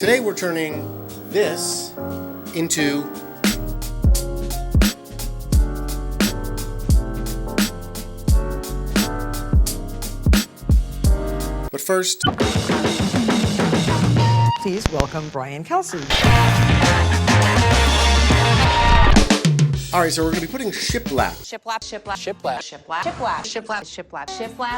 Today we're turning this into but first, please welcome Brian Kelsey. Alright, so we're going to be putting shiplap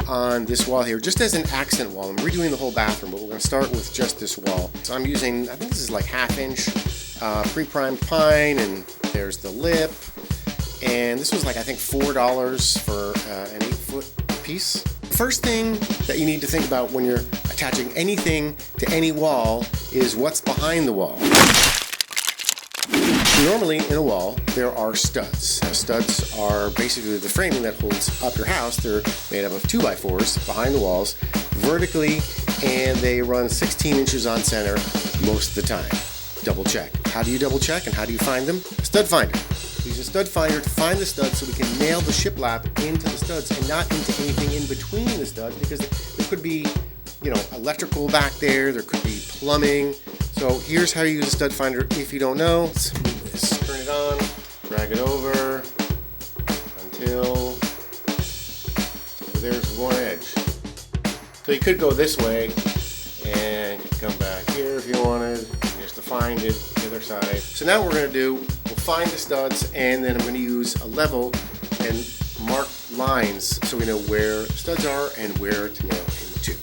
on this wall here, just as an accent wall. I'm redoing the whole bathroom, but we're going to start with just this wall. So I'm using, I think this is like 1/2 inch pre-primed pine, and there's the lip. And this was like, I think, $4 for an 8-foot piece. The first thing that you need to think about when you're attaching anything to any wall is what's behind the wall. Normally in a wall there are studs. Now, studs are basically the framing that holds up your house. They're made up of 2x4s behind the walls vertically, and they run 16 inches on center most of the time. Double check. How do you double check and how do you find them? A stud finder. Use a stud finder to find the studs so we can nail the shiplap into the studs and not into anything in between the studs, because there could be, electrical back there, there could be plumbing. So here's how you use a stud finder if you don't know. Let's move this, turn it on, drag it over until there's one edge. So you could go this way and you can come back here if you wanted, and just to find it the other side. So now what we're going to do, we'll find the studs, and then I'm going to use a level and mark lines so we know where studs are and where to nail into.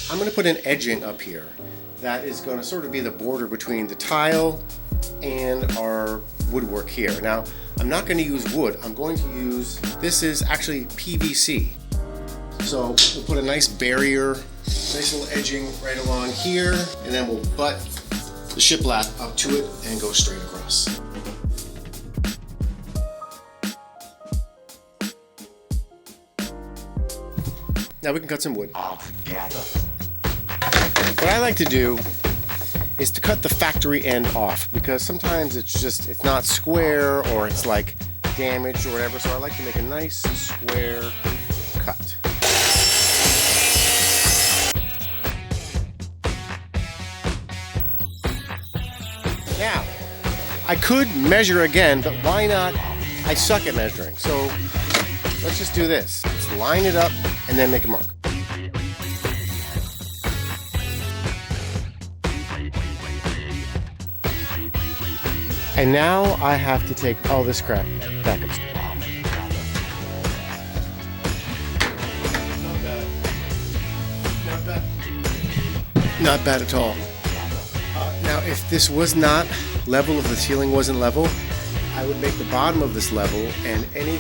I'm going to put an edging up here that is going to sort of be the border between the tile and our woodwork here. Now, I'm not going to use wood. I'm going to use, this is actually PVC. So we'll put a nice barrier, nice little edging right along here, and then we'll butt the shiplap up to it and go straight across. Now we can cut some wood. What I like to do is to cut the factory end off, because sometimes it's not square, or it's like damaged or whatever, so I like to make a nice square cut. Now, I could measure again, but why not? I suck at measuring, so let's just do this. Let's line it up and then make a mark. And now I have to take all this crap back up. Not bad at all. Now, if this was not level, if the ceiling wasn't level, I would make the bottom of this level, and any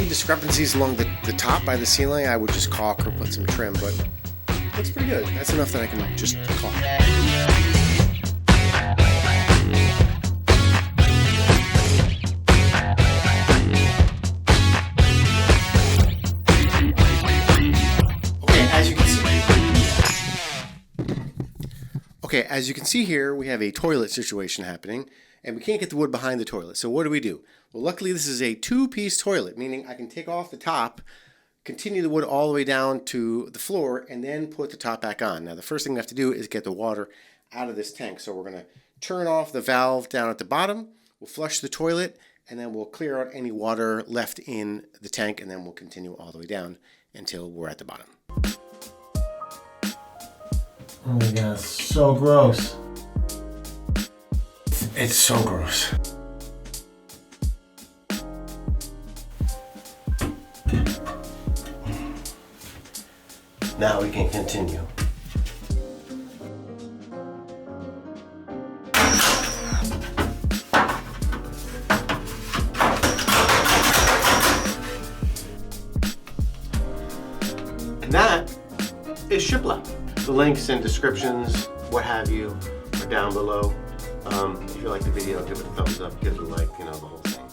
discrepancies along the top by the ceiling, I would just caulk or put some trim, but it looks pretty good. That's enough that I can just caulk. Okay, as you can see here, we have a toilet situation happening, and we can't get the wood behind the toilet. So what do? Well, luckily this is a 2-piece toilet, meaning I can take off the top, continue the wood all the way down to the floor, and then put the top back on. Now, the first thing we have to do is get the water out of this tank. So we're going to turn off the valve down at the bottom, we'll flush the toilet, and then we'll clear out any water left in the tank, and then we'll continue all the way down until we're at the bottom. Oh my god, it's so gross. It's so gross. Now we can continue. And that is shiplap. The links and descriptions, what have you, are down below. If you like the video, give it a thumbs up, give it a like, the whole thing.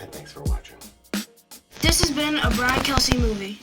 And thanks for watching. This has been a Brian Kelsey movie.